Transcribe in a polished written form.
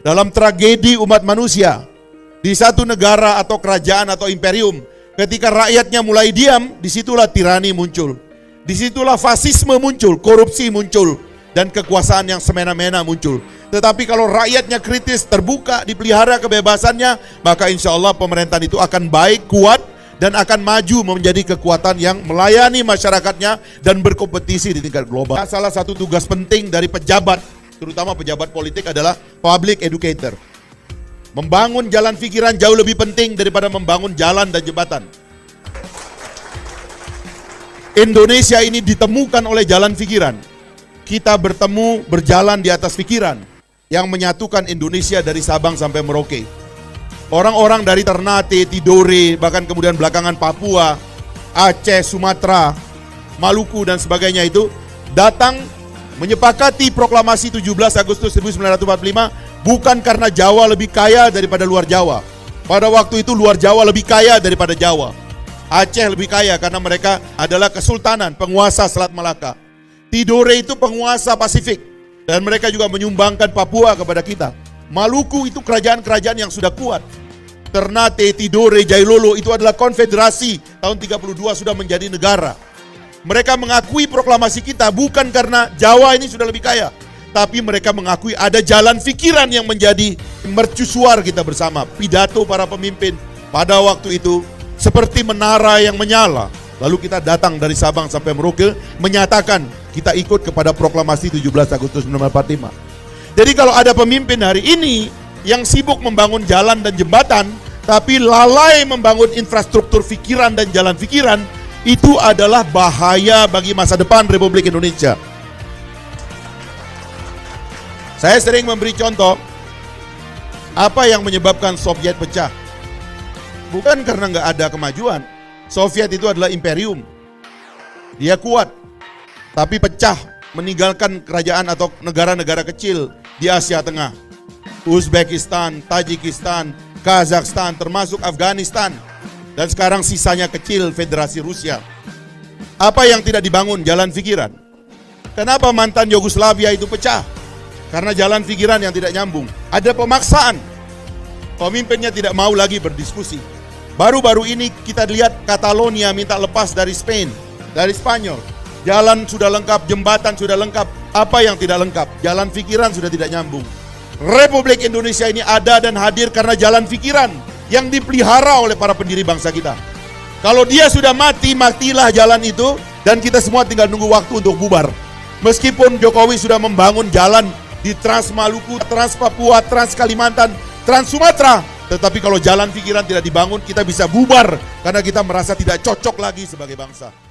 dalam tragedi umat manusia di satu negara atau kerajaan atau imperium. Ketika rakyatnya mulai diam, disitulah tirani muncul, disitulah fasisme muncul, korupsi muncul, dan kekuasaan yang semena-mena muncul. Tetapi kalau rakyatnya kritis, terbuka, dipelihara kebebasannya, maka insya Allah pemerintahan itu akan baik, kuat, dan akan maju menjadi kekuatan yang melayani masyarakatnya dan berkompetisi di tingkat global. Salah satu tugas penting dari pejabat, terutama pejabat politik, adalah public educator. Membangun jalan pikiran jauh lebih penting daripada membangun jalan dan jembatan. Indonesia ini ditemukan oleh jalan pikiran. Kita bertemu, berjalan di atas pikiran yang menyatukan Indonesia dari Sabang sampai Merauke. Orang-orang dari Ternate, Tidore, bahkan kemudian belakangan Papua, Aceh, Sumatera, Maluku dan sebagainya itu datang menyepakati proklamasi 17 Agustus 1945 bukan karena Jawa lebih kaya daripada luar Jawa. Pada waktu itu luar Jawa lebih kaya daripada Jawa. Aceh lebih kaya karena mereka adalah kesultanan, penguasa Selat Malaka. Tidore itu penguasa Pasifik dan mereka juga menyumbangkan Papua kepada kita. Maluku itu kerajaan-kerajaan yang sudah kuat. Ternate, Tidore, Jailolo itu adalah konfederasi, tahun 32 sudah menjadi negara. Mereka mengakui proklamasi kita bukan karena Jawa ini sudah lebih kaya, tapi mereka mengakui ada jalan pikiran yang menjadi mercusuar kita bersama. Pidato para pemimpin pada waktu itu seperti menara yang menyala. Lalu kita datang dari Sabang sampai Merauke menyatakan kita ikut kepada proklamasi 17 Agustus 1945. Jadi kalau ada pemimpin hari ini yang sibuk membangun jalan dan jembatan, tapi lalai membangun infrastruktur pikiran dan jalan pikiran, itu adalah bahaya bagi masa depan Republik Indonesia. Saya sering memberi contoh, apa yang menyebabkan Soviet pecah? Bukan karena nggak ada kemajuan. Soviet itu adalah imperium. Dia kuat, tapi pecah, meninggalkan kerajaan atau negara-negara kecil di Asia Tengah. Uzbekistan, Tajikistan, Kazakhstan, termasuk Afghanistan. Dan sekarang sisanya kecil, Federasi Rusia. Apa yang tidak dibangun? Jalan pikiran. Kenapa mantan Yugoslavia itu pecah? Karena jalan pikiran yang tidak nyambung. Ada pemaksaan. Pemimpinnya tidak mau lagi berdiskusi. Baru-baru ini kita lihat Catalonia minta lepas dari Spain, dari Spanyol. Jalan sudah lengkap, jembatan sudah lengkap. Apa yang tidak lengkap? Jalan pikiran sudah tidak nyambung. Republik Indonesia ini ada dan hadir karena jalan pikiran yang dipelihara oleh para pendiri bangsa kita. Kalau dia sudah mati, matilah jalan itu, dan kita semua tinggal nunggu waktu untuk bubar. Meskipun Jokowi sudah membangun jalan di Trans Maluku, Trans Papua, Trans Kalimantan, Trans Sumatera, tetapi kalau jalan pikiran tidak dibangun, kita bisa bubar karena kita merasa tidak cocok lagi sebagai bangsa.